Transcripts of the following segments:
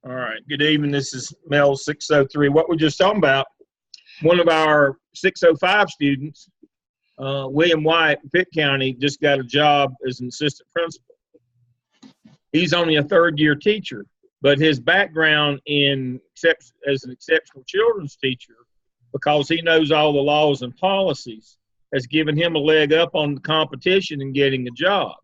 All right. Good evening. This is MELS 603. What we're just talking about, one of our 605 students, William White in Pitt County, just got a job as an assistant principal. He's only a third-year teacher, but his background as an exceptional children's teacher, because he knows all the laws and policies, has given him a leg up on the competition and getting a job.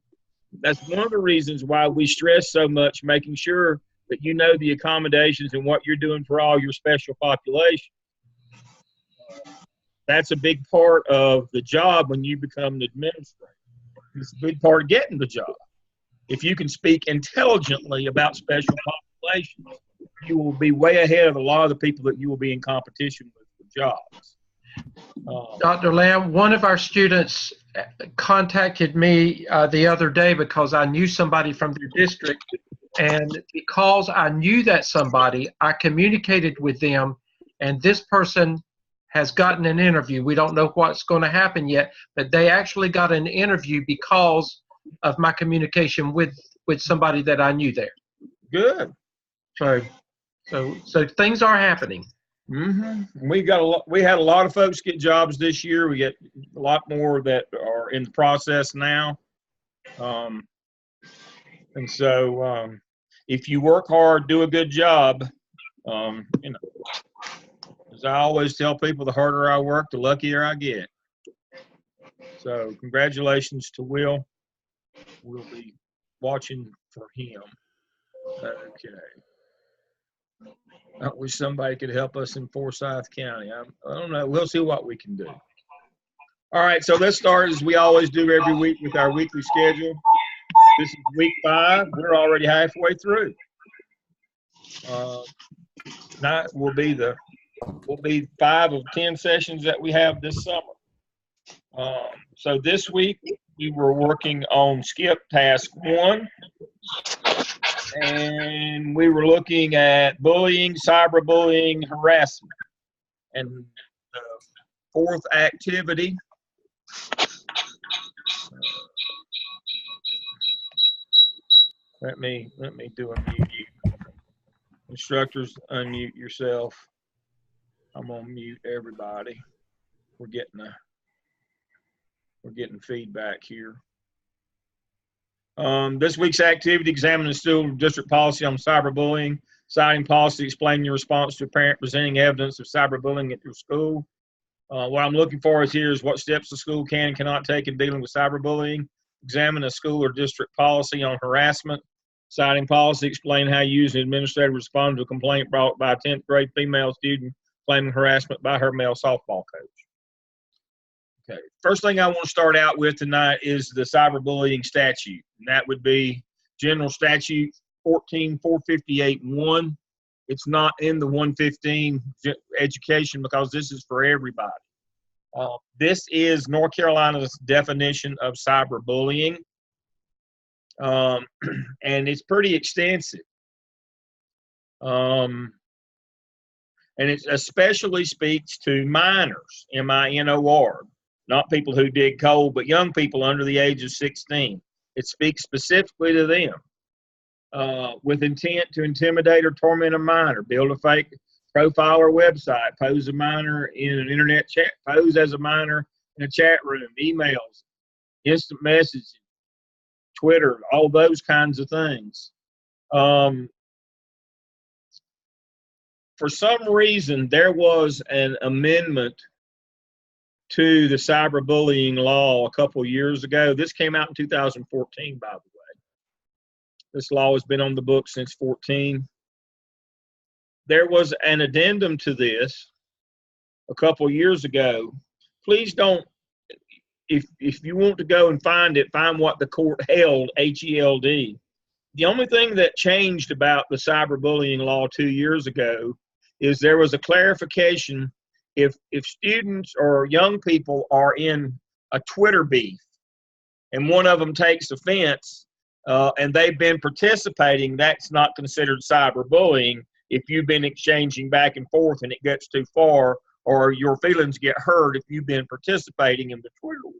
That's one of the reasons why we stress so much making sure that you know the accommodations and what you're doing for all your special population. That's a big part of the job when you become an administrator. It's a big part of getting the job. If you can speak intelligently about special populations, you will be way ahead of a lot of the people that you will be in competition with for jobs. Dr. Lamb, one of our students contacted me the other day because I knew somebody from their district, and because I knew that somebody, I communicated with them, and this person has gotten an interview. We don't know what's going to happen yet, but they actually got an interview because of my communication with somebody that I knew there. Good. So things are happening. Mm-hmm. We had a lot of folks get jobs this year. We get a lot more that are in the process now. And so if you work hard, do a good job, as I always tell people, the harder I work, the luckier I get. So congratulations to Will. We'll be watching for him. Okay. I wish somebody could help us in Forsyth County. I don't know. We'll see what we can do. All right, so let's start as we always do every week with our weekly schedule. This is week 5. We're already halfway through. Tonight will be 5 of 10 sessions that we have this summer. So this week we were working on skip task 1. And we were looking at bullying, cyberbullying, harassment. And the 4th activity, let me do a mute. Instructors, unmute yourself. I'm gonna mute everybody. We're getting feedback here. This week's activity, examine the school district policy on cyberbullying, citing policy, explain your response to a parent presenting evidence of cyberbullying at your school. What I'm looking for is what steps the school can and cannot take in dealing with cyberbullying. Examine a school or district policy on harassment, citing policy, explain how you as an administrator respond to a complaint brought by a 10th grade female student claiming harassment by her male softball coach. Okay, first thing I want to start out with tonight is the cyberbullying statute. And that would be General Statute 14-458-1. It's not in the 115 education because this is for everybody. This is North Carolina's definition of cyberbullying. And it's pretty extensive. And it especially speaks to minors, minor. Not people who dig coal, but young people under the age of 16. It speaks specifically to them. With intent to intimidate or torment a minor, build a fake profile or website, pose a minor in an internet chat, pose as a minor in a chat room, emails, instant messaging, Twitter, all those kinds of things. For some reason, there was an amendment to the cyberbullying law a couple years ago. This came out in 2014, by the way. This law has been on the books since 2014. There was an addendum to this a couple years ago. Please don't, if you want to go and find it, find what the court held, H-E-L-D. The only thing that changed about the cyberbullying law 2 years ago is there was a clarification. If students or young people are in a Twitter beef and one of them takes offense and they've been participating, that's not considered cyberbullying if you've been exchanging back and forth and it gets too far, or your feelings get hurt if you've been participating in the Twitter war,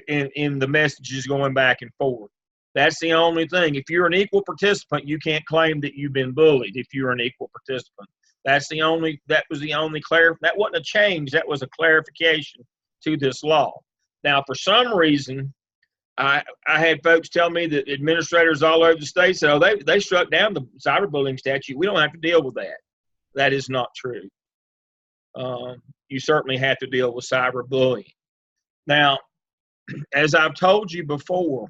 in the messages going back and forth. That's the only thing. If you're an equal participant, you can't claim that you've been bullied if you're an equal participant. That was the only that wasn't a change, that was a clarification to this law. Now, for some reason, I had folks tell me that administrators all over the state said, oh, they struck down the cyberbullying statute. We don't have to deal with that. That is not true. You certainly have to deal with cyberbullying. Now, as I've told you before,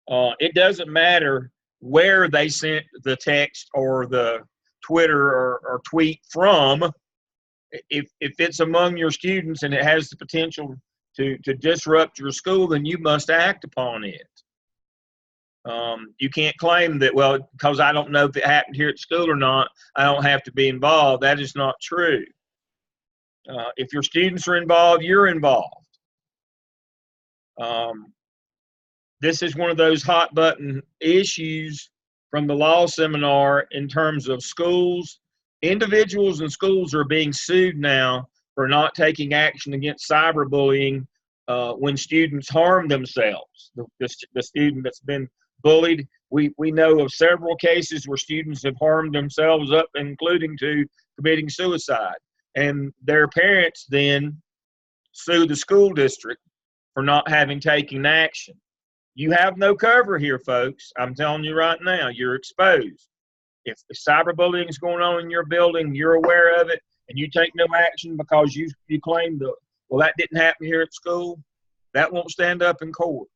it doesn't matter where they sent the text or the Twitter or tweet from. If it's among your students and it has the potential to disrupt your school, then you must act upon it. You can't claim that, well, because I don't know if it happened here at school or not, I don't have to be involved. That is not true. If your students are involved, you're involved. This is one of those hot button issues from the law seminar in terms of schools. Individuals and schools are being sued now for not taking action against cyberbullying when students harm themselves. The student that's been bullied, we know of several cases where students have harmed themselves up, including to committing suicide. And their parents then sue the school district for not having taken action. You have no cover here, folks. I'm telling you right now, you're exposed. If cyberbullying is going on in your building, you're aware of it, and you take no action because you claim that, well, that didn't happen here at school, that won't stand up in court.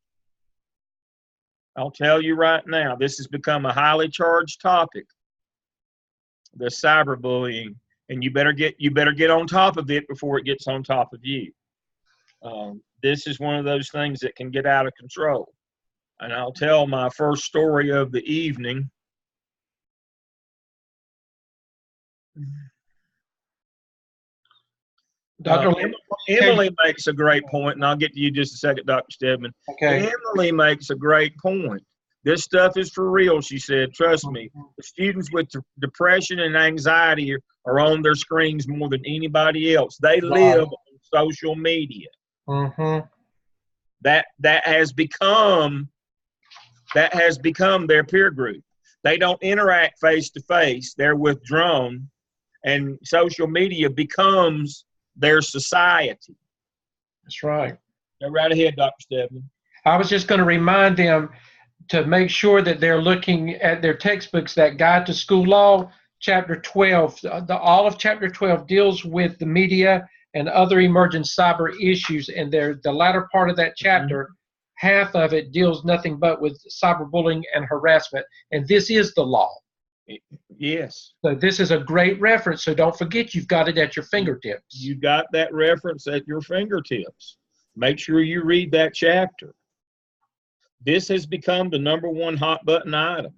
I'll tell you right now, this has become a highly charged topic, the cyberbullying, and you better get on top of it before it gets on top of you. This is one of those things that can get out of control. And I'll tell my first story of the evening. Dr. Emily makes a great point, and I'll get to you just a second, Dr. Stedman. Okay. Emily makes a great point. This stuff is for real, she said. Trust me. The students with depression and anxiety are on their screens more than anybody else. They live on social media. Mm-hmm. That has become their peer group. They don't interact face to face. They're withdrawn, and social media becomes their society. That's right. Go right ahead, Dr. Stedman. I was just going to remind them to make sure that they're looking at their textbooks, that Guide to School Law, Chapter 12. All of Chapter 12 deals with the media and other emerging cyber issues, and the latter part of that chapter, half of it deals nothing but with cyberbullying and harassment, and this is the law. Yes. So this is a great reference, so don't forget you've got it at your fingertips. You got that reference at your fingertips. Make sure you read that chapter. This has become the #1 hot button item.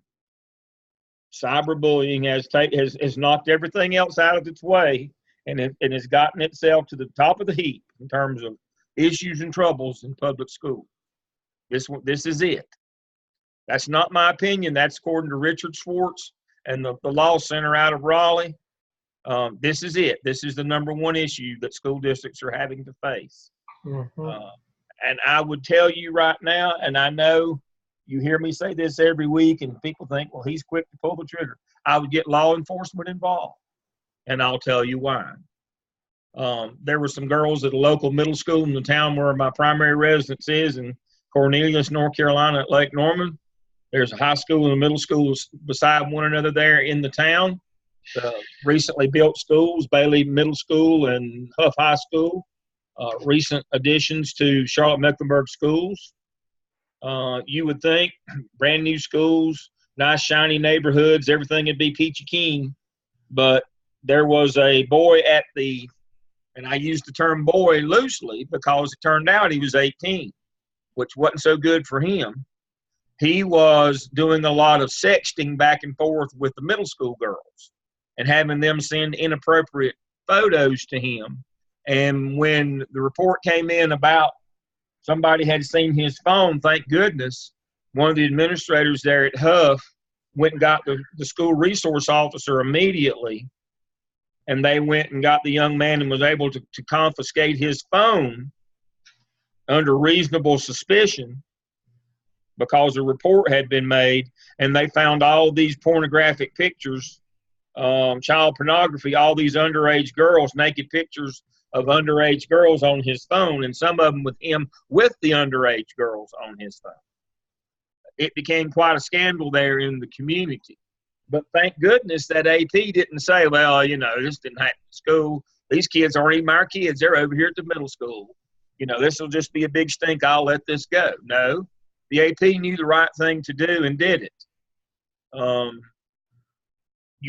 Cyberbullying has knocked everything else out of its way, and has gotten itself to the top of the heap in terms of issues and troubles in public school. This is it. That's not my opinion. That's according to Richard Schwartz and the Law Center out of Raleigh. This is it. This is the #1 issue that school districts are having to face. Mm-hmm. And I would tell you right now, and I know you hear me say this every week, and people think, well, he's quick to pull the trigger. I would get law enforcement involved, and I'll tell you why. There were some girls at a local middle school in the town where my primary residence is, in Cornelius, North Carolina, at Lake Norman. There's a high school and a middle school beside one another there in the town. Recently built schools, Bailey Middle School and Huff High School. Recent additions to Charlotte-Mecklenburg schools. You would think brand new schools, nice shiny neighborhoods, everything would be peachy keen, but there was a boy and I use the term boy loosely because it turned out he was 18, which wasn't so good for him. He was doing a lot of sexting back and forth with the middle school girls and having them send inappropriate photos to him. And when the report came in about somebody had seen his phone, thank goodness, one of the administrators there at Huff went and got the school resource officer immediately, and they went and got the young man and was able to confiscate his phone under reasonable suspicion. because a report had been made, and they found all these pornographic pictures, child pornography, all these underage girls, naked pictures of underage girls on his phone, and some of them with him with the underage girls on his phone. It became quite a scandal there in the community. But thank goodness that AP didn't say, well, you know, this didn't happen at school. These kids aren't even our kids. They're over here at the middle school. You know, this will just be a big stink. I'll let this go. No, the AP knew the right thing to do and did it. You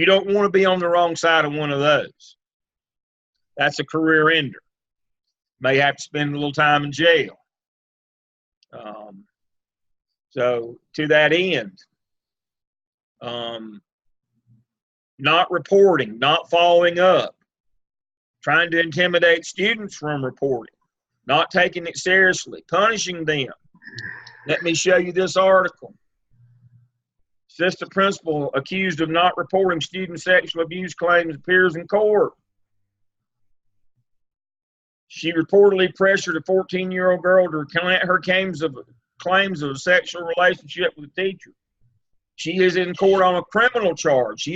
don't want to be on the wrong side of one of those. That's a career ender. May have to spend a little time in jail. So to that end, not reporting, not following up, trying to intimidate students from reporting, not taking it seriously, punishing them. Let me show you this article. Assistant principal accused of not reporting student sexual abuse claims appears in court. She reportedly pressured a 14-year-old girl to recant her claims of a sexual relationship with a teacher. She is in court on a criminal charge.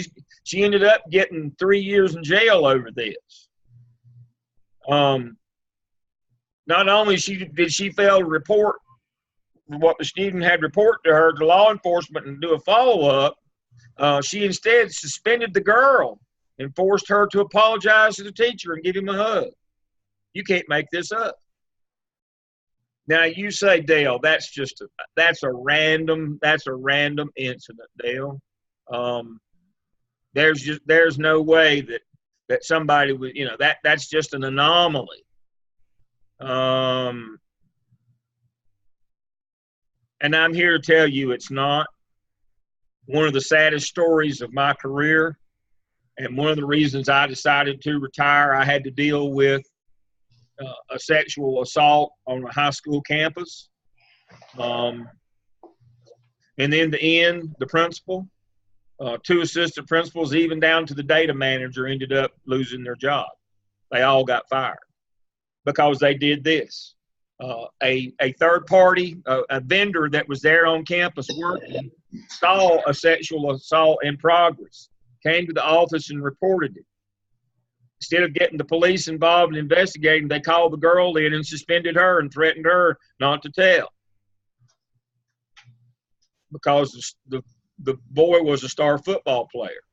She ended up getting 3 years in jail over this. Not only did she fail to report what the student had reported to her to law enforcement and do a follow-up, she instead suspended the girl and forced her to apologize to the teacher and give him a hug. You can't make this up. Now you say, Dale, that's a random incident, Dale. There's no way that somebody would, you know, that's just an anomaly. And I'm here to tell you it's not. One of the saddest stories of my career, and one of the reasons I decided to retire, I had to deal with a sexual assault on a high school campus. And in the end, the principal, 2 assistant principals, even down to the data manager, ended up losing their job. They all got fired because they did this. A third party, a vendor that was there on campus working, saw a sexual assault in progress, came to the office and reported it. Instead of getting the police involved and investigating, they called the girl in and suspended her and threatened her not to tell, because the boy was a star football player.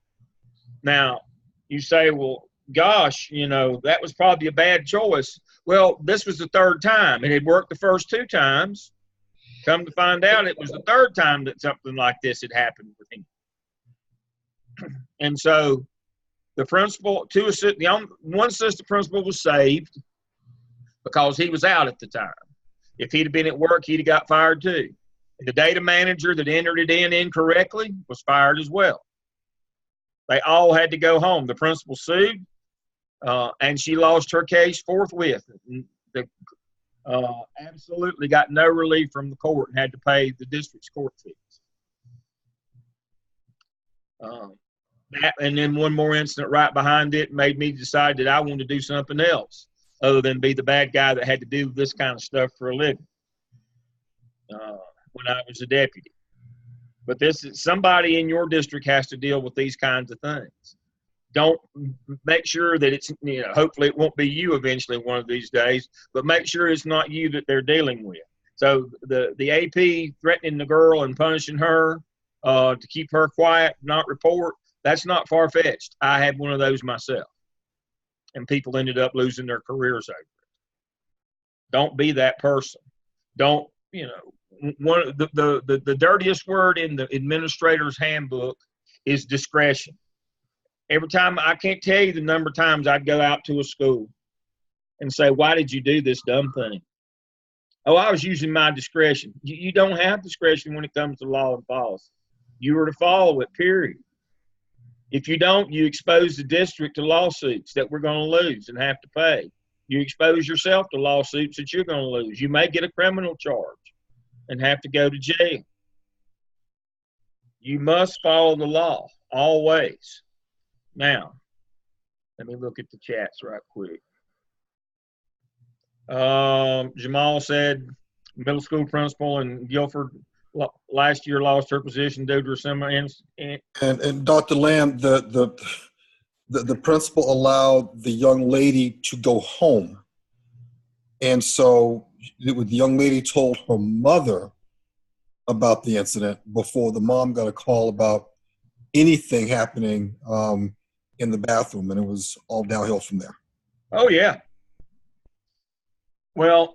Now, you say, well, gosh, you know, that was probably a bad choice. Well, this was the 3rd time. It had worked the first 2 times. Come to find out, it was the 3rd time that something like this had happened with him. And so the principal, one assistant principal was saved because he was out at the time. If he'd have been at work, he'd have got fired too. And the data manager that entered it in incorrectly was fired as well. They all had to go home. The principal sued, and she lost her case forthwith. Absolutely got no relief from the court and had to pay the district's court fees. And then one more incident right behind it made me decide that I wanted to do something else other than be the bad guy that had to do this kind of stuff for a living when I was a deputy. But somebody in your district has to deal with these kinds of things. Don't make sure that it's, you know, hopefully it won't be you eventually one of these days, but make sure it's not you that they're dealing with. So the AP threatening the girl and punishing her to keep her quiet, not report, that's not far-fetched. I had one of those myself, and people ended up losing their careers over it. Don't be that person. Don't, you know, the dirtiest word in the administrator's handbook is discretion. Every time, I can't tell you the number of times I'd go out to a school and say, why did you do this dumb thing? Oh, I was using my discretion. You don't have discretion when it comes to law and policy. You are to follow it, period. If you don't, you expose the district to lawsuits that we're going to lose and have to pay. You expose yourself to lawsuits that you're going to lose. You may get a criminal charge and have to go to jail. You must follow the law, always. Now, let me look at the chats right quick. Jamal said middle school principal in Guilford last year lost her position due to a similar incident. And Dr. Lamb, the principal allowed the young lady to go home. And so the young lady told her mother about the incident before the mom got a call about anything happening in the bathroom, and it was all downhill from there. Oh, yeah. Well,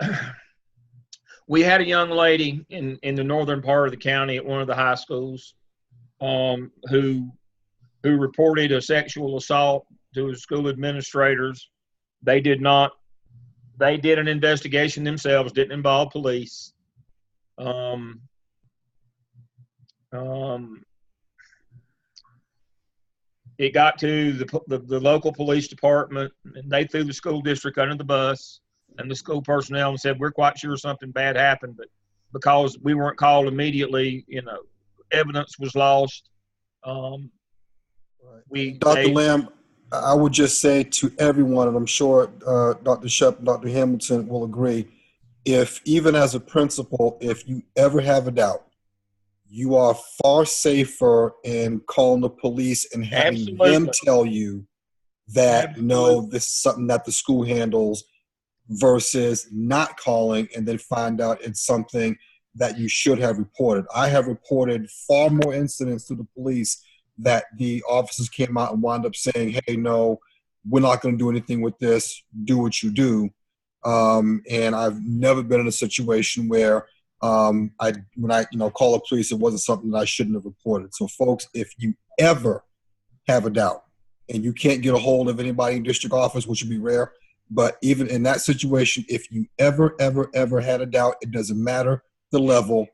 we had a young lady in the northern part of the county at one of the high schools who reported a sexual assault to the school administrators. They did an investigation themselves, didn't involve police. It got to the local police department, and they threw the school district under the bus, and the school personnel and said, we're quite sure something bad happened, but because we weren't called immediately, evidence was lost. Dr. Lamb, I would just say to everyone, and I'm sure Dr. Shep and Dr. Hamilton will agree, if even as a principal, if you ever have a doubt, you are far safer in calling the police and having them tell you that, no, this is something that the school handles, versus not calling and then find out it's something that you should have reported. I have reported far more incidents to the police that the officers came out and wound up saying, hey, no, we're not going to do anything with this. Do what you do. And I've never been in a situation where when I call the police, it wasn't something that I shouldn't have reported. So folks, if you ever have a doubt and you can't get a hold of anybody in district office, which would be rare, but even in that situation, if you ever had a doubt, it doesn't matter the level,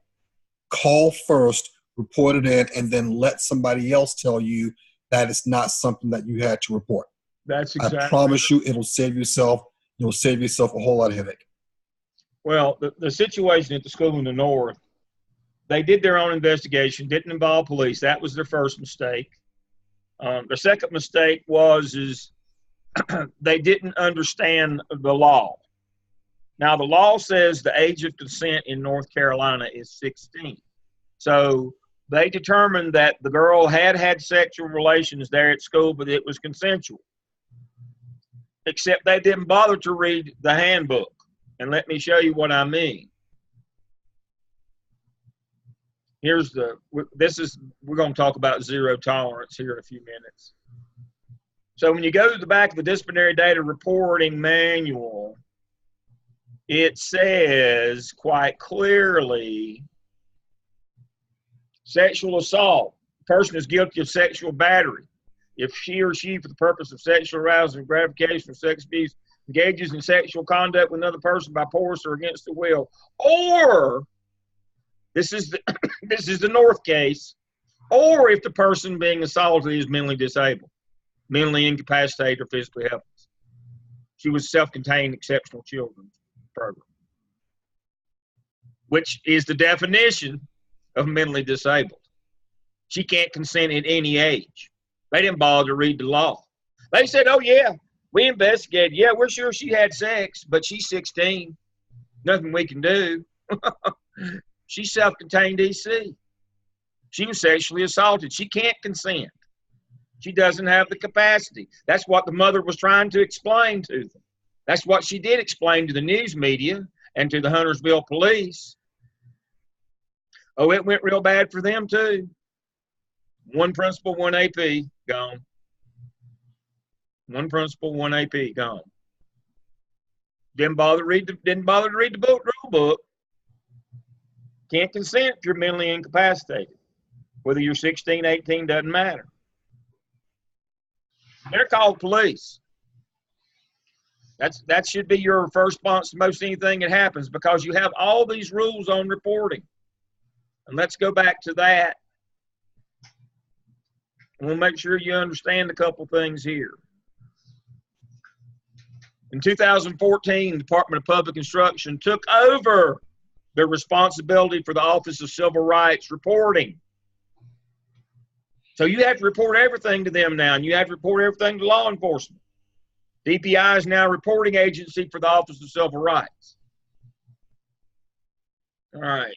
call first, report it in, and then let somebody else tell you that it's not something that you had to report. That's exactly. I promise you, it'll save yourself a whole lot of headache. Well, the situation at the school in the north, they did their own investigation, didn't involve police. That was their first mistake. Their second mistake is they didn't understand the law. Now, the law says the age of consent in North Carolina is 16. So they determined that the girl had sexual relations there at school, but it was consensual. Except they didn't bother to read the handbook. And let me show you what I mean. We're going to talk about zero tolerance here in a few minutes. So when you go to the back of the disciplinary data reporting manual, it says quite clearly, sexual assault, the person is guilty of sexual battery. If she or she, for the purpose of sexual arousal and gratification or sex abuse, engages in sexual conduct with another person by force or against the will, or this is the North case, or if the person being assaulted is mentally disabled, mentally incapacitated, or physically helpless. She was self-contained exceptional children's program, which is the definition of mentally disabled. She can't consent at any age. They didn't bother to read the law. They said, oh, yeah, we investigated. Yeah, we're sure she had sex, but she's 16. Nothing we can do. She's self-contained EC. She was sexually assaulted. She can't consent. She doesn't have the capacity. That's what the mother was trying to explain to them. That's what she did explain to the news media and to the Huntersville police. Oh, it went real bad for them too. One principal, one AP, gone. One principal, one AP, gone. Didn't bother to read the rule book. Can't consent if you're mentally incapacitated. Whether you're 16, 18, doesn't matter. They're called police. That should be your first response to most anything that happens, because you have all these rules on reporting. And let's go back to that. And we'll make sure you understand a couple things here. In 2014, the Department of Public Instruction took over the responsibility for the Office of Civil Rights reporting. So you have to report everything to them now, and you have to report everything to law enforcement. DPI is now a reporting agency for the Office of Civil Rights. All right.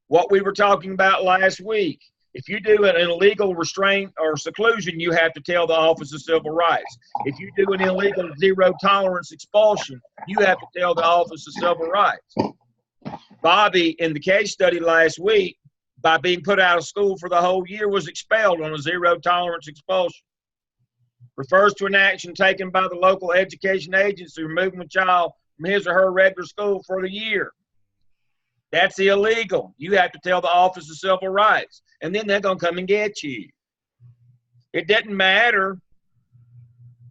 What we were talking about last week. If you do an illegal restraint or seclusion, you have to tell the Office of Civil Rights. If you do an illegal zero tolerance expulsion, you have to tell the Office of Civil Rights. Bobby, in the case study last week, by being put out of school for the whole year, was expelled on a zero tolerance expulsion. Refers to an action taken by the local education agency removing a child from his or her regular school for the year. That's illegal. You have to tell the Office of Civil Rights, and then they're going to come and get you. It doesn't matter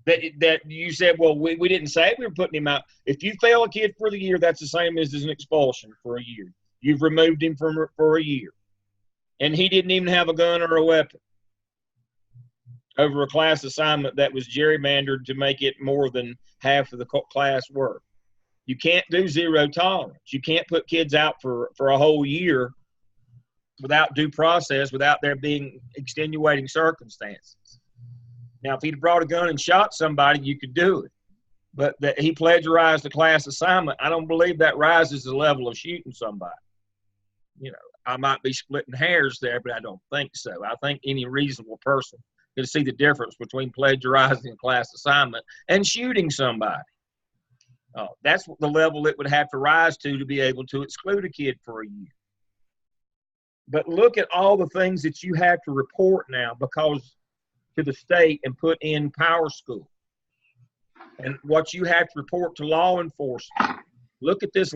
that you said, well, we didn't say we were putting him out. If you fail a kid for the year, that's the same as an expulsion for a year. You've removed him for a year. And he didn't even have a gun or a weapon over a class assignment that was gerrymandered to make it more than half of the class work. You can't do zero tolerance. You can't put kids out for a whole year without due process, without there being extenuating circumstances. Now, if he'd brought a gun and shot somebody, you could do it. But that he plagiarized a class assignment, I don't believe that rises the level of shooting somebody. You know, I might be splitting hairs there, but I don't think so. I think any reasonable person could see the difference between plagiarizing a class assignment and shooting somebody. That's the level it would have to rise to be able to exclude a kid for a year. But look at all the things that you have to report now because to the state and put in Power School. And what you have to report to law enforcement. Look at this,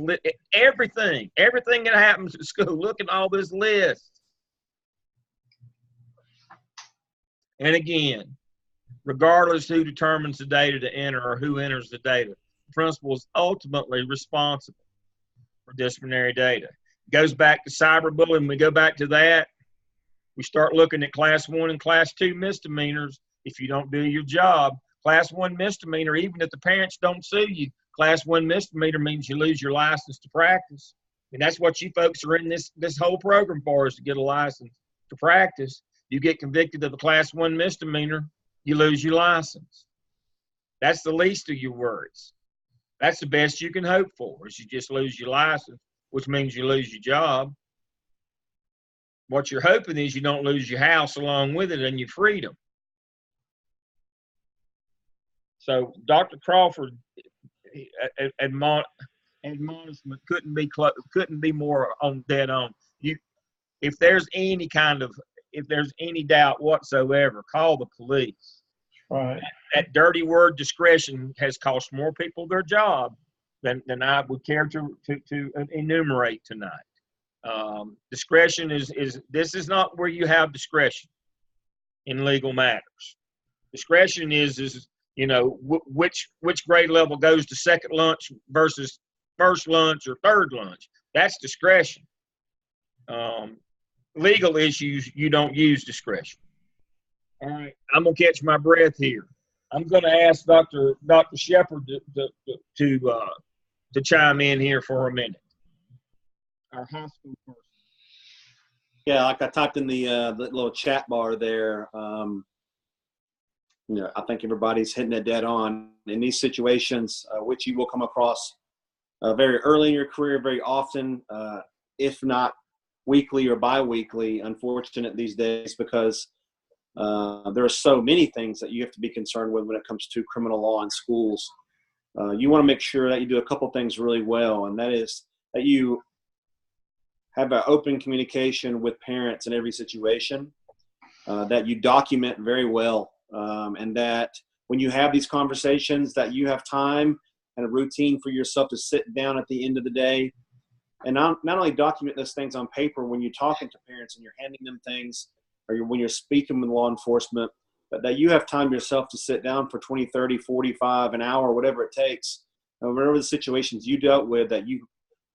everything that happens at school. Look at all this list. And again, regardless who determines the data to enter or who enters the data, the principal is ultimately responsible for disciplinary data. It goes back to cyberbullying. We go back to that. We start looking at class 1 and class 2 misdemeanors. If you don't do your job, class 1 misdemeanor, even if the parents don't sue you, class 1 misdemeanor means you lose your license to practice. And that's what you folks are in this whole program for, is to get a license to practice. You get convicted of a class 1 misdemeanor, you lose your license. That's the least of your worries. That's the best you can hope for, is you just lose your license, which means you lose your job. What you're hoping is you don't lose your house along with it and your freedom. So Dr. Crawford admonishment couldn't be more on dead on. If there's any doubt whatsoever, call the police. Right. That dirty word discretion has cost more people their job than I would care to enumerate tonight. Discretion this is not where you have discretion in legal matters. Discretion is which grade level goes to second lunch versus first lunch or third lunch. That's discretion. Legal issues, you don't use discretion. All right, I'm gonna catch my breath here. I'm gonna ask Dr. Shepard to chime in here for a minute. Our high school person. Yeah, like I typed in the little chat bar there. I think everybody's hitting it dead on in these situations, which you will come across very early in your career, very often, if not weekly or bi-weekly. Unfortunate these days because there are so many things that you have to be concerned with when it comes to criminal law in schools. You want to make sure that you do a couple things really well, and that is that you have an open communication with parents in every situation, that you document very well, and that when you have these conversations that you have time and a routine for yourself to sit down at the end of the day and not only document those things on paper when you're talking to parents and you're handing them things or when you're speaking with law enforcement, but that you have time yourself to sit down for 20, 30, 45, an hour, whatever it takes, and whatever the situations you dealt with, that you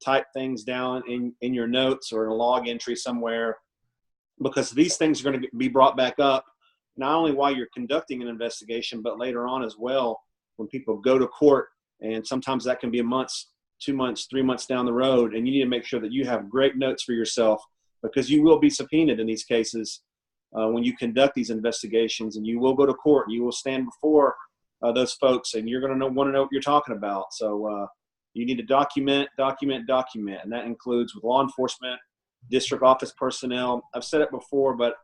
type things down in your notes or in a log entry somewhere, because these things are going to be brought back up not only while you're conducting an investigation, but later on as well when people go to court. And sometimes that can be a month, 2 months, 3 months down the road. And you need to make sure that you have great notes for yourself, because you will be subpoenaed in these cases when you conduct these investigations, and you will go to court and you will stand before those folks, and you're going to want to know what you're talking about. So you need to document, and that includes with law enforcement, district office personnel. I've said it before, but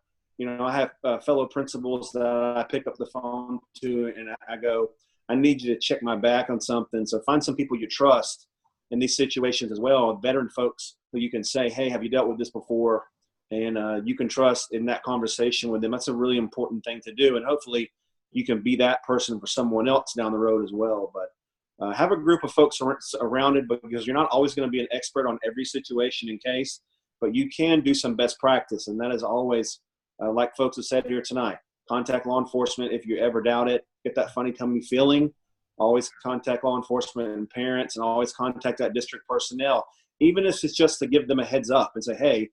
I have fellow principals that I pick up the phone to, and I go, I need you to check my back on something. So find some people you trust in these situations as well, veteran folks who you can say, hey, have you dealt with this before? And you can trust in that conversation with them. That's a really important thing to do. And hopefully you can be that person for someone else down the road as well. But have a group of folks around it, because you're not always going to be an expert on every situation and case, but you can do some best practice. And that is always, like folks have said here tonight, contact law enforcement if you ever doubt it. Get that funny tummy feeling. Always contact law enforcement and parents, and always contact that district personnel, even if it's just to give them a heads up and say, hey, I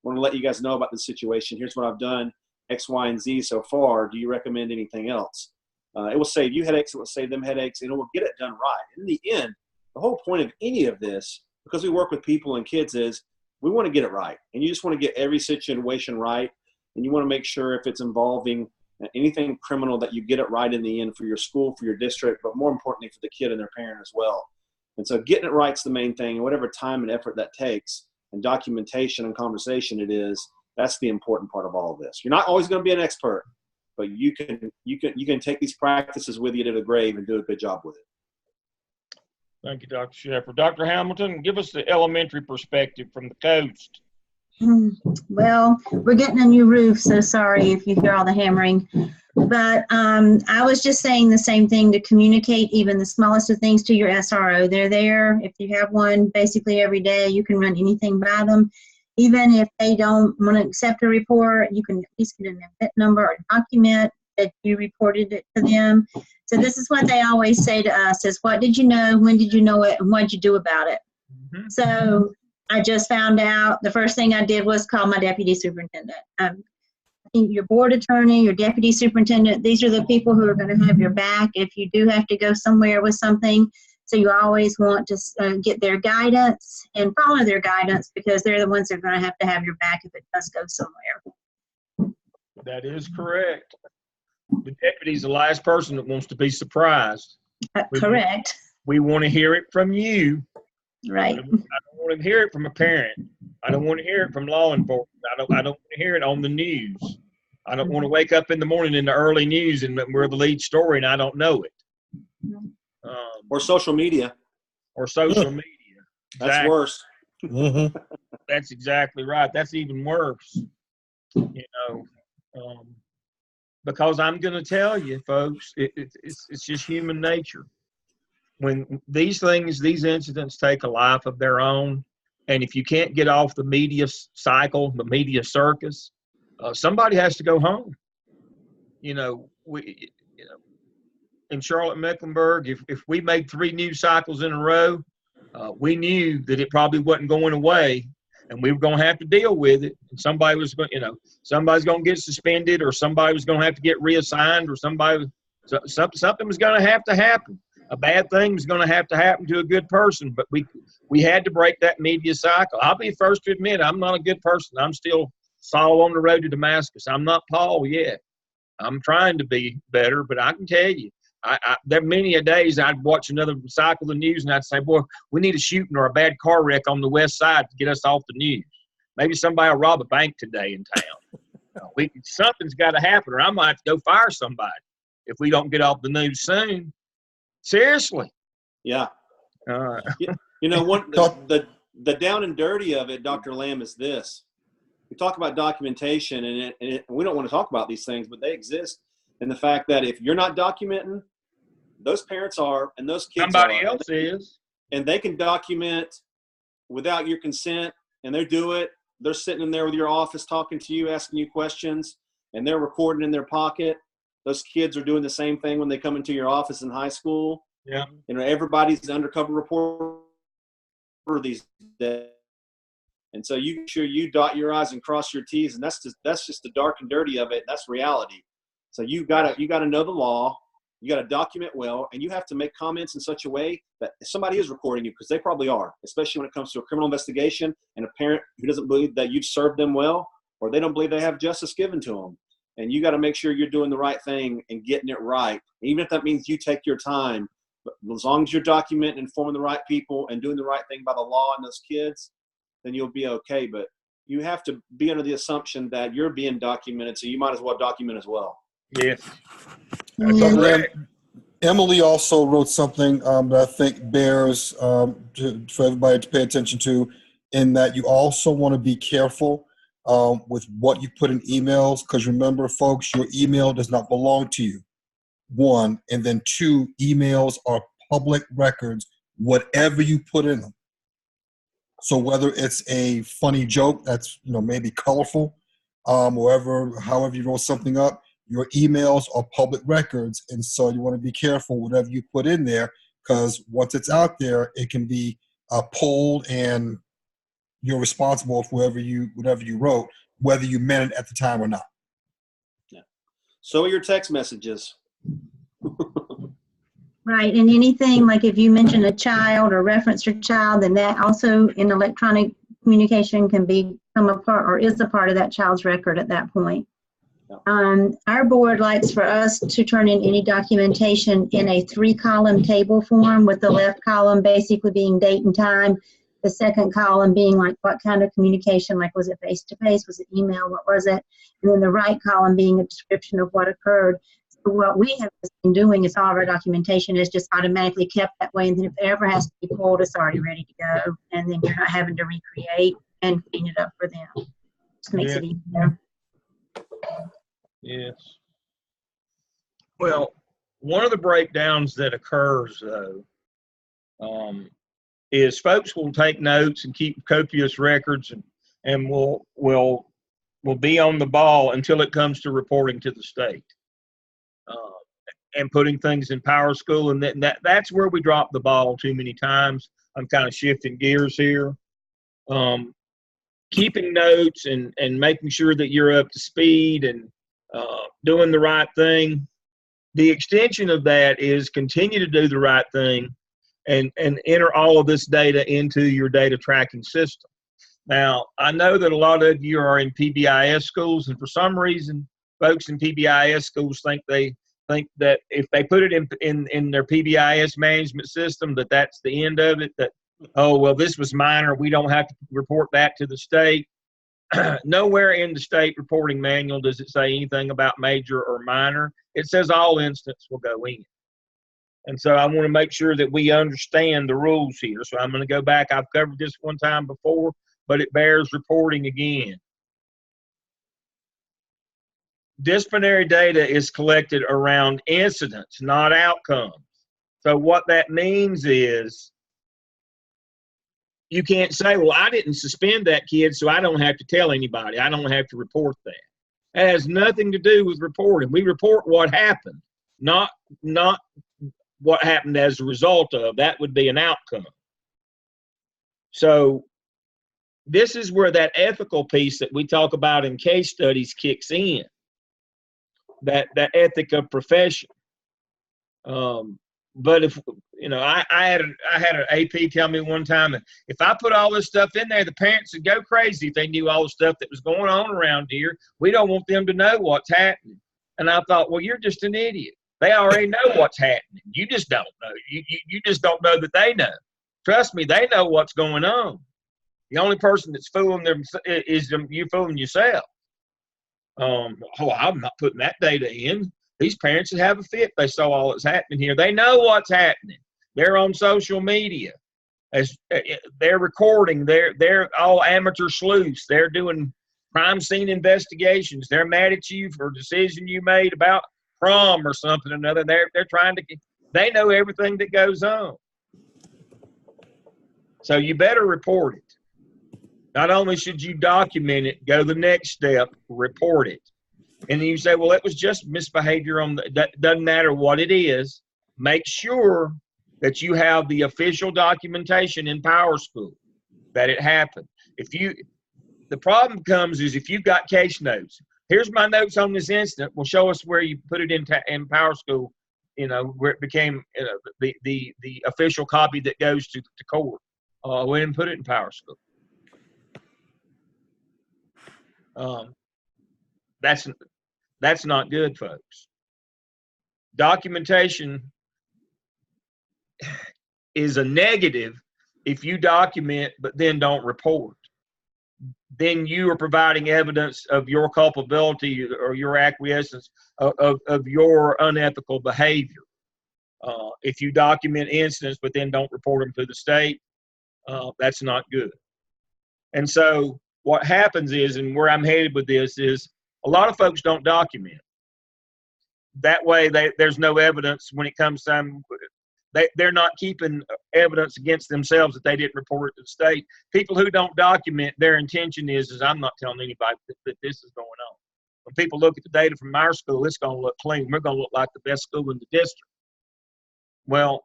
want to let you guys know about the situation. Here's what I've done, X, Y, and Z so far. Do you recommend anything else? It will save you headaches. It will save them headaches, and it will get it done right. In the end, the whole point of any of this, because we work with people and kids, is we want to get it right. And you just want to get every situation right. And you want to make sure if it's involving anything criminal that you get it right in the end for your school, for your district, but more importantly for the kid and their parent as well. And so getting it right is the main thing. And whatever time and effort that takes, and documentation and conversation it is, that's the important part of all of this. You're not always going to be an expert, but you can take these practices with you to the grave and do a good job with it. Thank you, Dr. Shepard. Dr. Hamilton, give us the elementary perspective from the coast. Well, we're getting a new roof, so sorry if you hear all the hammering. But I was just saying the same thing, to communicate even the smallest of things to your SRO. They're there. If you have one basically every day, you can run anything by them. Even if they don't want to accept a report, you can at least get an event number or document that you reported it to them. So this is what they always say to us is, what did you know, when did you know it, and what did you do about it? Mm-hmm. So I just found out, the first thing I did was call my deputy superintendent. I think your board attorney, your deputy superintendent, these are the people who are going to have your back if you do have to go somewhere with something. So you always want to get their guidance and follow their guidance, because they're the ones that are going to have your back if it does go somewhere. That is correct. The deputy's the last person that wants to be surprised. Correct. We want to hear it from you. Right. I don't want to hear it from a parent. I don't want to hear it from law enforcement. I don't want to hear it on the news. I don't want to wake up in the morning in the early news and we're the lead story and I don't know it. Or social media. Or social media. Exactly. That's worse. Mm-hmm. That's exactly right. That's even worse. Because I'm going to tell you, folks, it's just human nature. When these incidents take a life of their own, and if you can't get off the media cycle, the media circus, somebody has to go home. In Charlotte-Mecklenburg, if we made 3 news cycles in a row, we knew that it probably wasn't going away, and we were going to have to deal with it. And somebody's going to get suspended, or somebody was going to have to get reassigned, or something was going to happen. A bad thing was going to happen to a good person, but we had to break that media cycle. I'll be the first to admit I'm not a good person. I'm still Saul on the road to Damascus. I'm not Paul yet. I'm trying to be better, but I can tell you, there are many a days I'd watch another cycle of the news and I'd say, boy, we need a shooting or a bad car wreck on the west side to get us off the news. Maybe somebody will rob a bank today in town. Something's got to happen, or I might have to go fire somebody if we don't get off the news soon. Seriously. Yeah. The down and dirty of it, Dr. Lamb, is this. We talk about documentation, and we don't want to talk about these things, but they exist. And the fact that if you're not documenting, those parents are, and those kids somebody else is. And they can document without your consent, and they do it. They're sitting in there with your office talking to you, asking you questions, and they're recording in their pocket. Those kids are doing the same thing when they come into your office in high school. Yeah. Everybody's an undercover reporter these days. And so you sure you dot your I's and cross your T's, and that's just the dark and dirty of it. That's reality. So you gotta know the law. You gotta document well, and you have to make comments in such a way that somebody is recording you, because they probably are, especially when it comes to a criminal investigation and a parent who doesn't believe that you've served them well, or they don't believe they have justice given to them. And you got to make sure you're doing the right thing and getting it right, even if that means you take your time. But as long as you're documenting and informing the right people and doing the right thing by the law and those kids, then you'll be okay. But you have to be under the assumption that you're being documented, so you might as well document as well. Yes. Yeah. Correct. Emily also wrote something that I think bears for everybody to pay attention to, in that you also want to be careful with what you put in emails, because remember, folks, your email does not belong to you. One, and then two, emails are public records, whatever you put in them. So whether it's a funny joke that's maybe colorful, however you wrote something up, your emails are public records, and so you want to be careful whatever you put in there, because once it's out there, it can be pulled, and you're responsible for whatever you wrote, whether you meant it at the time or not. Yeah. So are your text messages. Right, and anything like if you mention a child or reference your child, then that also in electronic communication can become a part or is a part of that child's record at that point. Our board likes for us to turn in any documentation in a 3-column table form, with the left column basically being date and time, the second column being like what kind of communication, like was it face-to-face, was it email, what was it, and then the right column being a description of what occurred. So what we have been doing is all of our documentation is just automatically kept that way, and then if it ever has to be pulled, it's already ready to go, and then you're not having to recreate and clean it up for them. Just makes it easier. Yes. Well, one of the breakdowns that occurs, though, is folks will take notes and keep copious records, and will be on the ball until it comes to reporting to the state and putting things in Power School, and that's where we drop the ball too many times. I'm kind of shifting gears here. Keeping notes and making sure that you're up to speed and doing the right thing. The extension of that is continue to do the right thing and enter all of this data into your data tracking system. Now, I know that a lot of you are in PBIS schools, and for some reason, folks in PBIS schools think that if they put it in their PBIS management system, that's the end of it, that, oh, well, this was minor, we don't have to report that to the state. Nowhere in the state reporting manual does it say anything about major or minor. It says all incidents will go in. And so I want to make sure that we understand the rules here. So I'm going to go back. I've covered this one time before, but it bears reporting again. Disciplinary data is collected around incidents, not outcomes. So what that means is you can't say, well, I didn't suspend that kid, so I don't have to tell anybody. I don't have to report that. It has nothing to do with reporting. We report what happened, not what happened as a result of. That would be an outcome. So this is where that ethical piece that we talk about in case studies kicks in. That ethic of profession. But if I had an AP tell me one time that if I put all this stuff in there, the parents would go crazy if they knew all the stuff that was going on around here. We don't want them to know what's happening. And I thought, well, you're just an idiot. They already know what's happening. You just don't know. You just don't know that they know. Trust me, they know what's going on. The only person that's fooling them is you fooling yourself. I'm not putting that data in. These parents would have a fit if they saw all that's happening here. They know what's happening. They're on social media. They're recording. They're all amateur sleuths. They're doing crime scene investigations. They're mad at you for a decision you made about prom or something or another. They're trying to. They know everything that goes on. So you better report it. Not only should you document it, go the next step, report it. And then you say, well, it was just misbehavior doesn't matter what it is. Make sure that you have the official documentation in Power School that it happened. The problem comes is if you've got case notes. Here's my notes on this incident. Well, show us where you put it in Power School, where it became the official copy that goes to court. We didn't put it in Power School. That's not good, folks. Documentation is a negative if you document but then don't report. then you are providing evidence of your culpability or your acquiescence of your unethical behavior. If you document incidents but then don't report them to the state, that's not good. And so what happens is, and where I'm headed with this is, a lot of folks don't document. That way there's no evidence when it comes time. They're not keeping evidence against themselves that they didn't report it to the state. People who don't document, their intention is I'm not telling anybody that this is going on. When people look at the data from our school, it's going to look clean. We're going to look like the best school in the district. Well,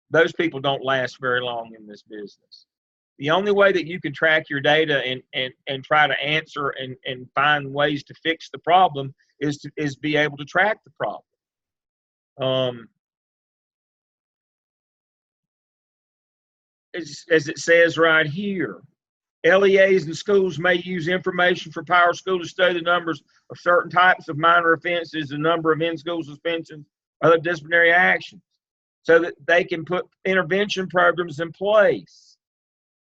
those people don't last very long in this business. The only way that you can track your data and try to answer and find ways to fix the problem is be able to track the problem. As it says right here, LEAs and schools may use information for Power School to study the numbers of certain types of minor offenses, the number of in-school suspensions, other disciplinary actions, so that they can put intervention programs in place.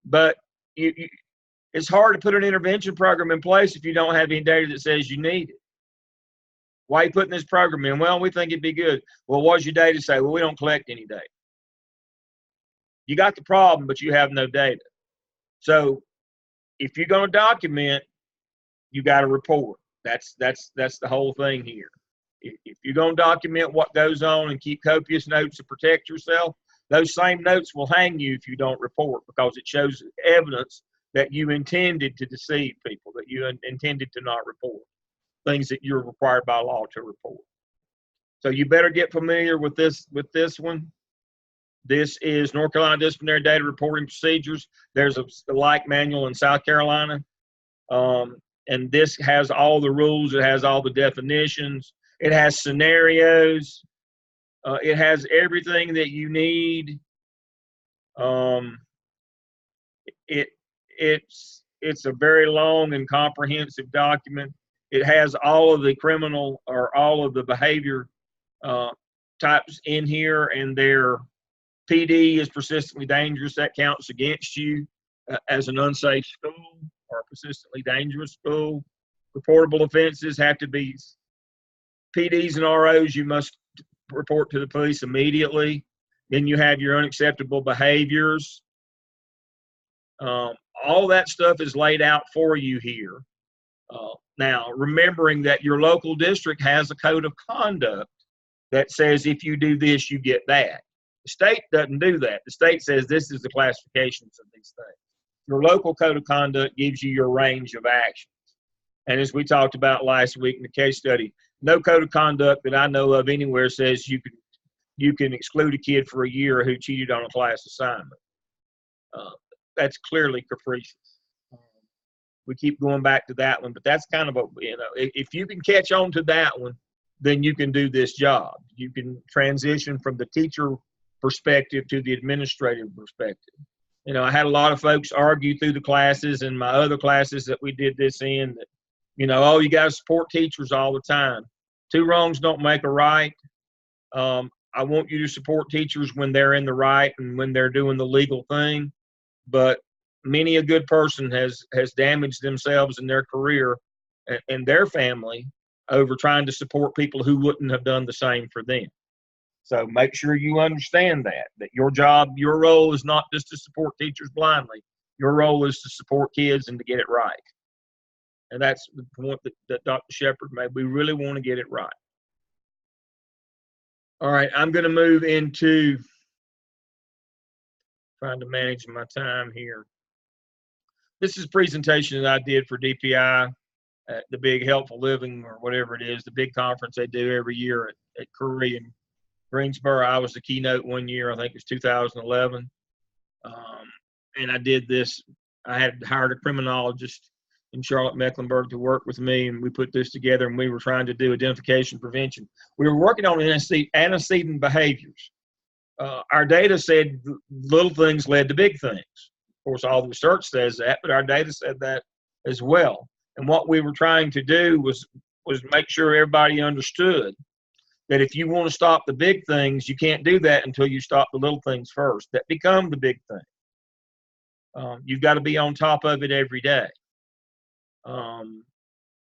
But it's hard to put an intervention program in place if you don't have any data that says you need it. Why are you putting this program in? Well, we think it'd be good. Well, what does your data say? Well, we don't collect any data. You got the problem, but you have no data. So if you're going to document, you got to report. That's the whole thing here. If you're going to document what goes on and keep copious notes to protect yourself, those same notes will hang you if you don't report, because it shows evidence that you intended to deceive people, that you intended to not report things that you're required by law to report. So you better get familiar with this one. This is North Carolina Disciplinary Data Reporting Procedures. There's a like manual in South Carolina. And this has all the rules. It has all the definitions. It has scenarios. It has everything that you need. It's a very long and comprehensive document. It has all of the criminal or all of the behavior types in here, and their PD is persistently dangerous. That counts against you as an unsafe school or a persistently dangerous school. Reportable offenses have to be PDs and ROs. You must report to the police immediately. Then you have your unacceptable behaviors. All that stuff is laid out for you here. Now, remembering that your local district has a code of conduct that says if you do this, you get that. The state doesn't do that. The state says this is the classifications of these things. Your local code of conduct gives you your range of actions. And as we talked about last week in the case study, no code of conduct that I know of anywhere says you can exclude a kid for a year who cheated on a class assignment. That's clearly capricious. We keep going back to that one, but that's kind of if you can catch on to that one, then you can do this job. You can transition from the teacher perspective to the administrative perspective. I had a lot of folks argue through the classes and my other classes that we did this in that, oh, you got to support teachers all the time. Two wrongs don't make a right. I want you to support teachers when they're in the right and when they're doing the legal thing, but many a good person has damaged themselves in their career and their family over trying to support people who wouldn't have done the same for them. So make sure you understand that your job, your role is not just to support teachers blindly. Your role is to support kids and to get it right. And that's the point that Dr. Shepard made. We really want to get it right. All right, I'm going to move into trying to manage my time here. This is a presentation that I did for DPI at the big Helpful Living or whatever it is, the big conference they do every year at Curry in Greensboro. I was the keynote one year, I think it was 2011. And I did this. I had hired a criminologist in Charlotte, Mecklenburg to work with me, and we put this together, and we were trying to do identification prevention. We were working on antecedent behaviors. Our data said little things led to big things. Of course, all the research says that, but our data said that as well. And what we were trying to do was make sure everybody understood that if you want to stop the big things, you can't do that until you stop the little things first that become the big thing. You've got to be on top of it every day.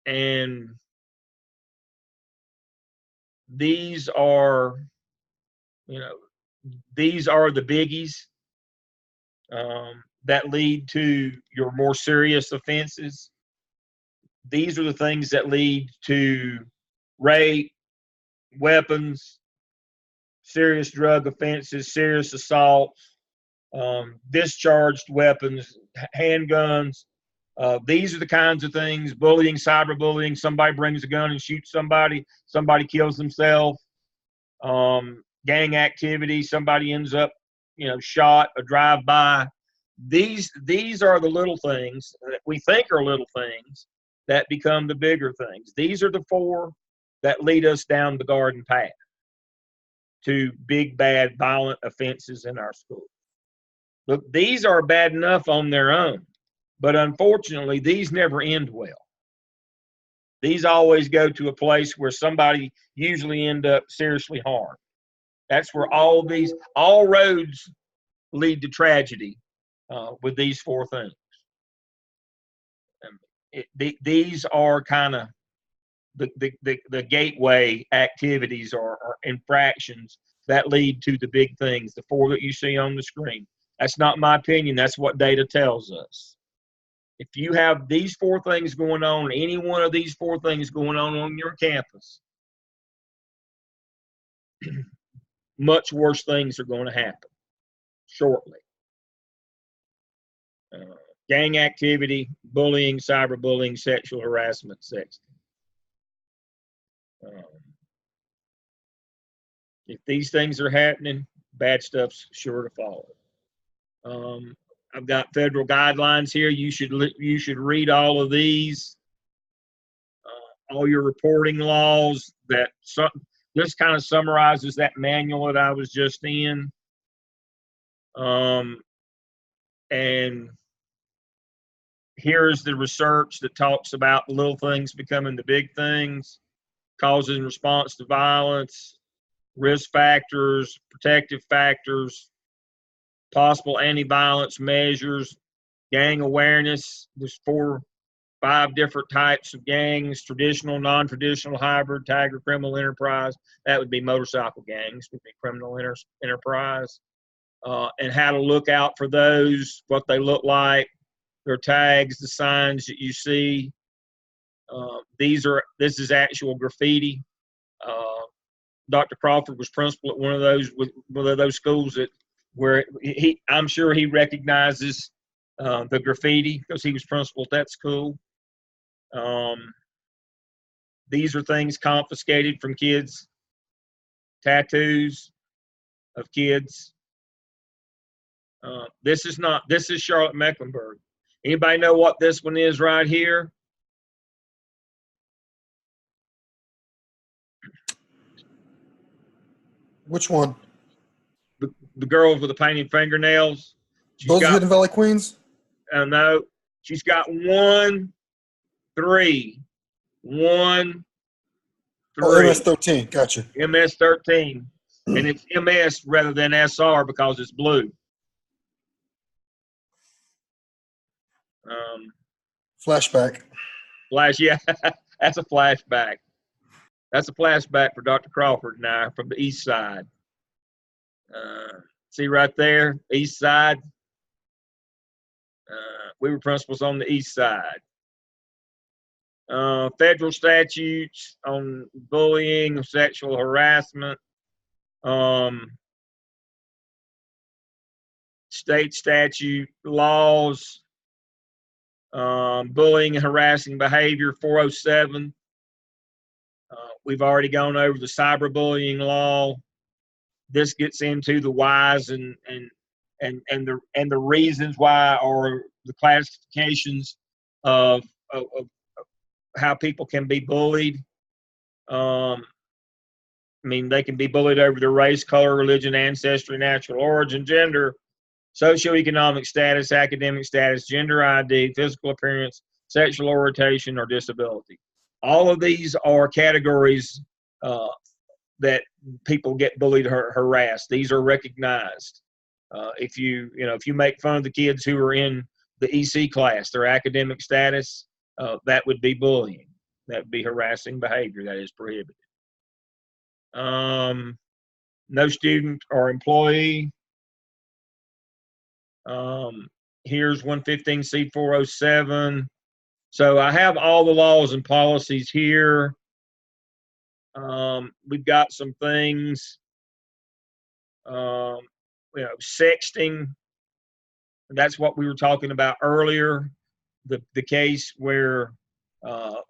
And these are, these are the biggies that lead to your more serious offenses. These are the things that lead to rape, weapons, serious drug offenses, serious assaults, discharged weapons, handguns. These are the kinds of things: bullying, cyberbullying. Somebody brings a gun and shoots somebody. Somebody kills themselves. Gang activity. Somebody ends up, shot. A drive-by. These are the little things that we think are little things that become the bigger things. These are the four that lead us down the garden path to big, bad, violent offenses in our schools. Look, these are bad enough on their own, but unfortunately, these never end well. These always go to a place where somebody usually end up seriously harmed. That's where all roads lead to tragedy with these four things. These are kind of the gateway activities or infractions that lead to the big things, the four that you see on the screen. That's not my opinion. That's what data tells us. If you have these four things going on, any one of these four things going on your campus, much worse things are going to happen shortly. Gang activity, bullying, cyberbullying, sexual harassment, sexting. If these things are happening, bad stuff's sure to follow. I've got federal guidelines here. You should read all of these. All your reporting laws. This kind of summarizes that manual that I was just in. And here's the research that talks about the little things becoming the big things, causes and response to violence, risk factors, protective factors, possible anti-violence measures, gang awareness. There's 5 different types of gangs: traditional, non-traditional, hybrid, tiger, criminal enterprise. That would be motorcycle gangs, would be criminal enterprise. And how to look out for those, what they look like, their tags, the signs that you see. This is actual graffiti. Dr. Crawford was principal at one of those schools where I'm sure he recognizes the graffiti because he was principal at that school. These are things confiscated from kids, tattoos of kids. This is Charlotte Mecklenburg. Anybody know what this one is right here? Which one? The girl with the painted fingernails. Those are Hidden Valley Queens? No. She's got 1, 3. 1, 3. Oh, MS-13. Gotcha. MS-13. And it's MS rather than SR because it's blue. Flashback. Yeah, that's a flashback. That's a flashback for Dr. Crawford and I from the east side. See right there, east side. We were principals on the east side. Federal statutes on bullying, sexual harassment. State statute laws. Bullying and harassing behavior, 407. We've already gone over the cyberbullying law. This gets into the whys and the reasons why, or the classifications of how people can be bullied. I mean, they can be bullied over their race, color, religion, ancestry, natural origin, gender, socioeconomic status, academic status, gender ID, physical appearance, sexual orientation, or disability. All of these are categories that people get bullied or harassed. These are recognized. If if you make fun of the kids who are in the EC class, their academic status, that would be bullying. That would be harassing behavior. That is prohibited. No student or employee. Here's 115C407. So I have all the laws and policies here. We've got some things. Sexting. That's what we were talking about earlier. The case where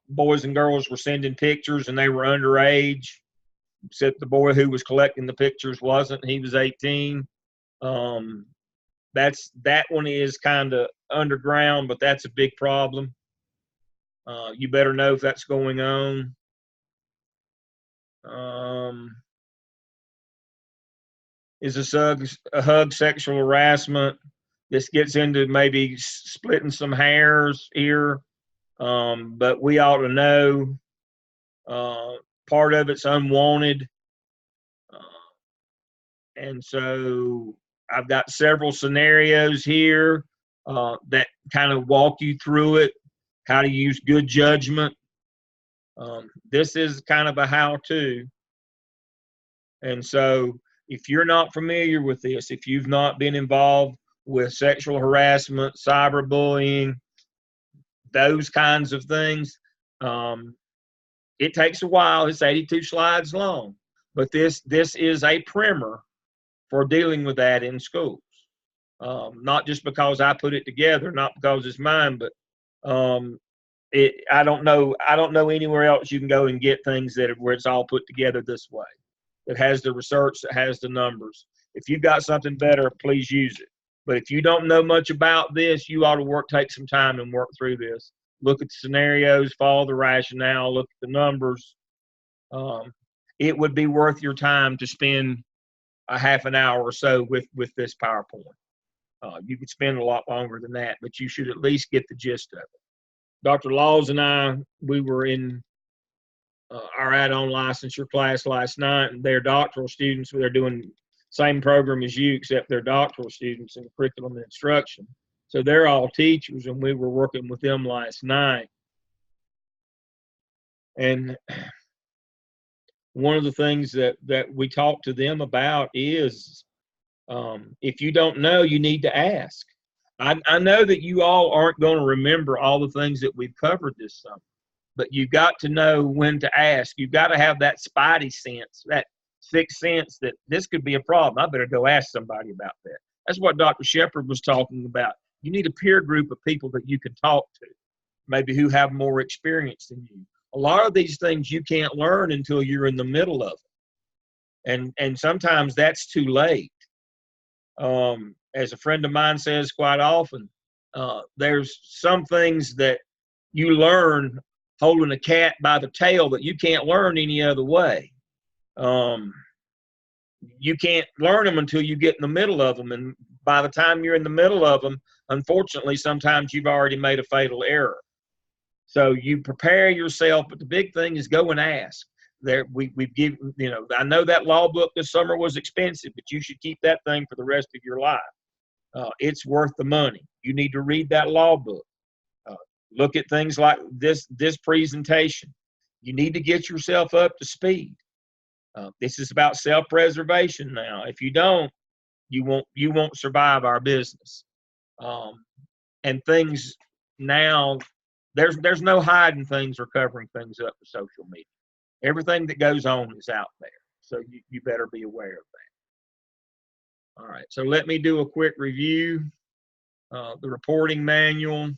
boys and girls were sending pictures and they were underage, except the boy who was collecting the pictures wasn't. He was 18. That one is kind of underground, but that's a big problem. You better know if that's going on. Is a hug sexual harassment? This gets into maybe splitting some hairs here, but we ought to know. Part of it's unwanted. And so I've got several scenarios here that kind of walk you through it, how to use good judgment. This is kind of a how-to. And so if you're not familiar with this, if you've not been involved with sexual harassment, cyberbullying, those kinds of things, it takes a while. It's 82 slides long, but this is a primer for dealing with that in schools. Not just because I put it together, not because it's mine, but I don't know anywhere else you can go and get things where it's all put together this way. That has the research, that has the numbers. If you've got something better, please use it. But if you don't know much about this, you ought to take some time and work through this. Look at the scenarios, follow the rationale, look at the numbers. It would be worth your time to spend a half an hour or so with this PowerPoint. You could spend a lot longer than that, but you should at least get the gist of it. Dr. Laws and I, we were in our add-on licensure class last night, and they're doctoral students. They're doing same program as you, except they're doctoral students in curriculum and instruction. So they're all teachers, and we were working with them last night. And one of the things that we talked to them about is if you don't know, you need to ask. I know that you all aren't going to remember all the things that we've covered this summer, but you've got to know when to ask. You've got to have that spidey sense, that sixth sense that this could be a problem. I better go ask somebody about that. That's what Dr. Shepard was talking about. You need a peer group of people that you can talk to, maybe who have more experience than you. A lot of these things you can't learn until you're in the middle of it. And sometimes that's too late. As a friend of mine says quite often, there's some things that you learn holding a cat by the tail that you can't learn any other way. You can't learn them until you get in the middle of them. And by the time you're in the middle of them, unfortunately, sometimes you've already made a fatal error. So you prepare yourself, but the big thing is go and ask. We've given, I know that law book this summer was expensive, but you should keep that thing for the rest of your life. It's worth the money. You need to read that law book. Look at things like this presentation. You need to get yourself up to speed. This is about self-preservation now. If you don't, you won't survive our business. And things now, there's no hiding things or covering things up with social media. Everything that goes on is out there. So you better be aware of that. All right, so let me do a quick review. The reporting manual,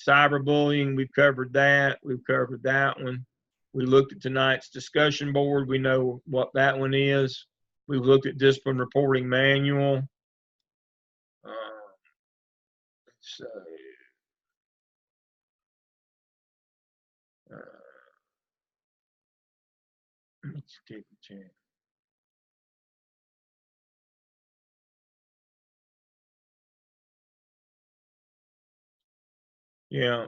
cyberbullying, we've covered that. We've covered that one. We looked at tonight's discussion board. We know what that one is. We've looked at discipline reporting manual. So, let's take a chance. Yeah.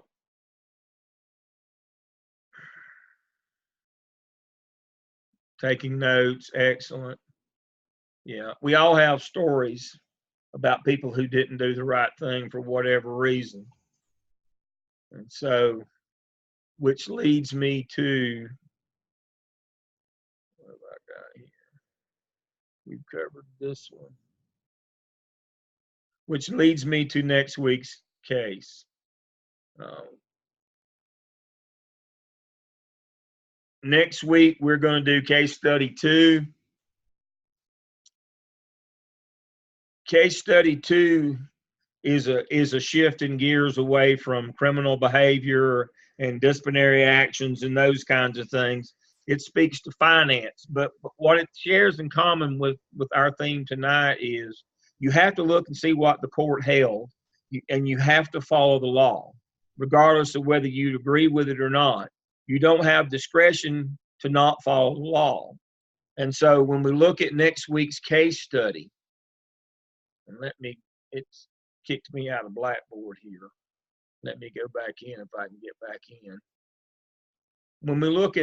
Taking notes, excellent. Yeah, we all have stories. about people who didn't do the right thing for whatever reason. And so, which leads me to, what have I got here? We've covered this one. Which leads me to next week's case. Next week, we're going to do case study 2. Case study 2 is a shift in gears away from criminal behavior and disciplinary actions and those kinds of things. It speaks to finance, but what it shares in common with our theme tonight is you have to look and see what the court held, and you have to follow the law, regardless of whether you agree with it or not. You don't have discretion to not follow the law. And so when we look at next week's case study, and it's kicked me out of Blackboard here. Let me go back in if I can get back in. When we look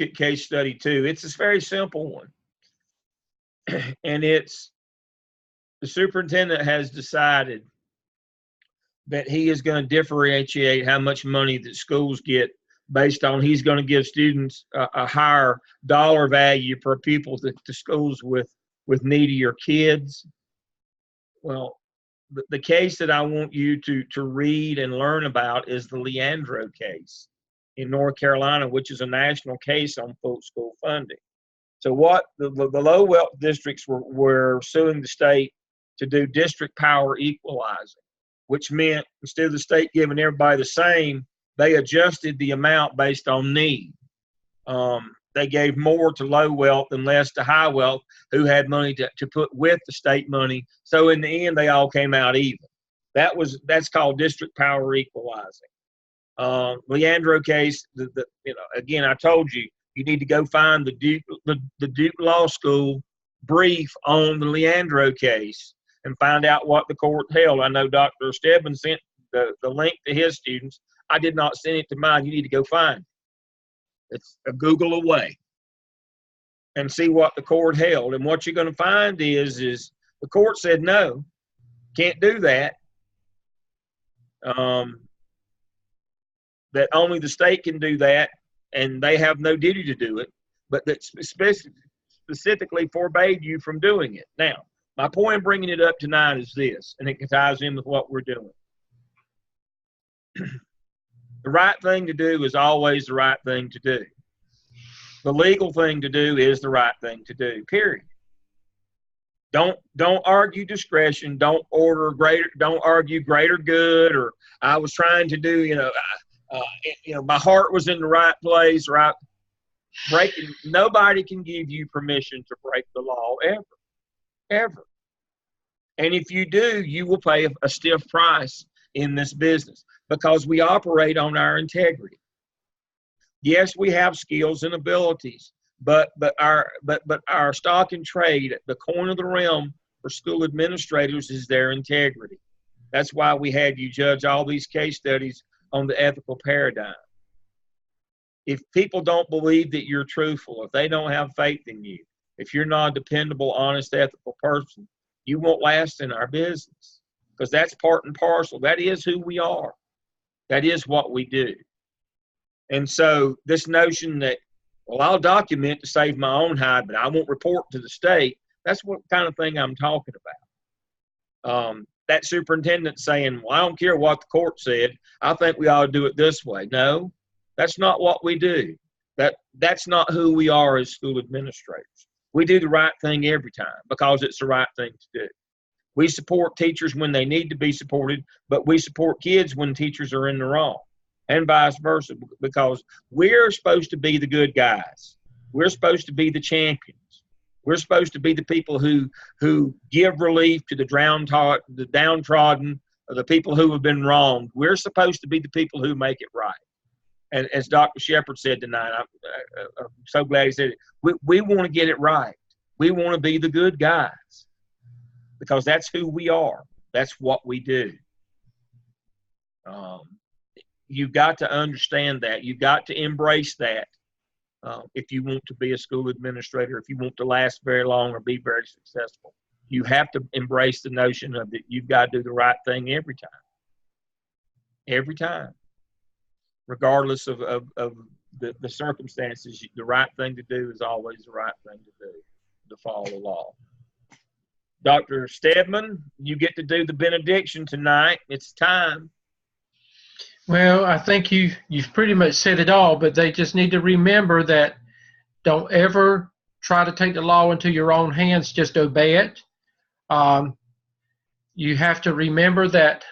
at case study 2, it's a very simple one. And it's the superintendent has decided that he is going to differentiate how much money that schools get based on he's going to give students a higher dollar value per pupil to schools with needier kids. Well, the case that I want you to read and learn about is the Leandro case in North Carolina, which is a national case on full school funding. So what the low wealth districts were suing the state to do district power equalizing, which meant instead of the state giving everybody the same, they adjusted the amount based on need. They gave more to low wealth and less to high wealth who had money to put with the state money. So in the end, they all came out even. That's called district power equalizing. Leandro case, again, I told you, you need to go find the Duke Law School brief on the Leandro case and find out what the court held. I know Dr. Stebbins sent the link to his students. I did not send it to mine. You need to go find it. It's a Google away and see what the court held. And what you're going to find is the court said, no, can't do that. That only the state can do that, and they have no duty to do it, but that specifically forbade you from doing it. Now, my point in bringing it up tonight is this, and it ties in with what we're doing. The right thing to do is always the right thing to do. The legal thing to do is the right thing to do, period. Don't argue discretion. Don't argue greater good, or I was trying to do, my heart was in the right place, right? Nobody can give you permission to break the law ever. And if you do, you will pay a stiff price in this business because we operate on our integrity. Yes, we have skills and abilities, but our stock and trade at the coin of the realm for school administrators is their integrity. That's why we had you judge all these case studies on the ethical paradigm. If people don't believe that you're truthful, if they don't have faith in you, if you're not a dependable, honest, ethical person, you won't last in our business because that's part and parcel. That is who we are. That is what we do. And so this notion that, well, I'll document to save my own hide, but I won't report to the state, that's what kind of thing I'm talking about. That superintendent saying, well, I don't care what the court said. I think we ought to do it this way. No, that's not what we do. That's not who we are as school administrators. We do the right thing every time because it's the right thing to do. We support teachers when they need to be supported, but we support kids when teachers are in the wrong, and vice versa, because we're supposed to be the good guys. We're supposed to be the champions. We're supposed to be the people who give relief to the downtrodden, the people who have been wronged. We're supposed to be the people who make it right. And as Dr. Shepard said tonight, I'm so glad he said it, we want to get it right. We want to be the good guys because that's who we are. That's what we do. You've got to understand that. You've got to embrace that. if you want to be a school administrator, if you want to last very long or be very successful. You have to embrace the notion of that you've got to do the right thing every time. Every time. Regardless of the circumstances, the right thing to do is always the right thing to do, to follow the law. Dr. Stedman, you get to do the benediction tonight. It's time. Well, I think you've pretty much said it all, but they just need to remember that don't ever try to take the law into your own hands. Just obey it. You have to remember that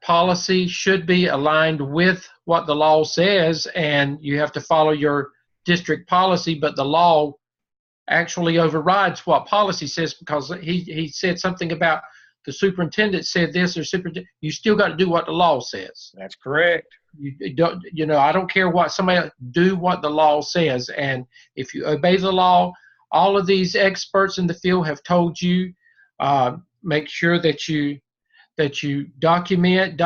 policy should be aligned with what the law says, and you have to follow your district policy, but the law actually overrides what policy says, because he said something about the superintendent said this, or you still got to do what the law says. That's correct. You don't, I don't care what somebody, do what the law says. And if you obey the law, all of these experts in the field have told you, make sure that you document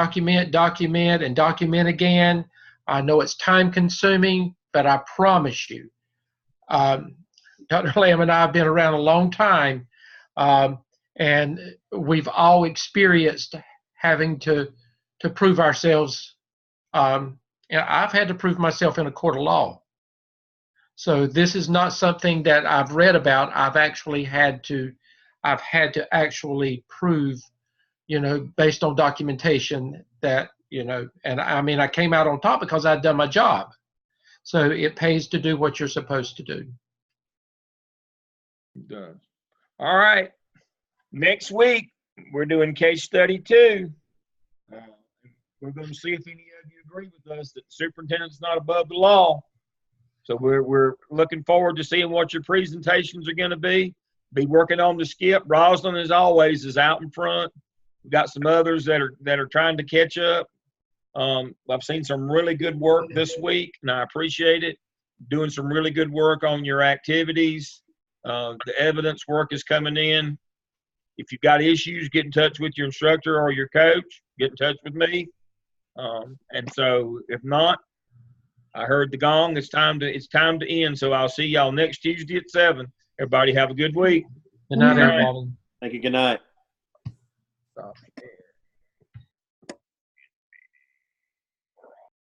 again. I know it's time consuming, but I promise you, Dr. Lamb and I have been around a long time, and we've all experienced having to prove ourselves. And I've had to prove myself in a court of law. So this is not something that I've read about. I've had to actually prove, based on documentation that, and I mean, I came out on top because I'd done my job. So it pays to do what you're supposed to do. It does. All right. Next week, we're doing case study 2. We're going to see if any of you agree with us that the superintendent's not above the law. So we're looking forward to seeing what your presentations are going to be. Be working on the skip. Roslyn, as always, is out in front. We've got some others that are trying to catch up. I've seen some really good work this week, and I appreciate it. Doing some really good work on your activities. The evidence work is coming in. If you've got issues, get in touch with your instructor or your coach. Get in touch with me. And so, if not, I heard the gong. It's time to end. So I'll see y'all next Tuesday at 7. Everybody have a good week. Good night, everybody. Thank you. Good night. Stop.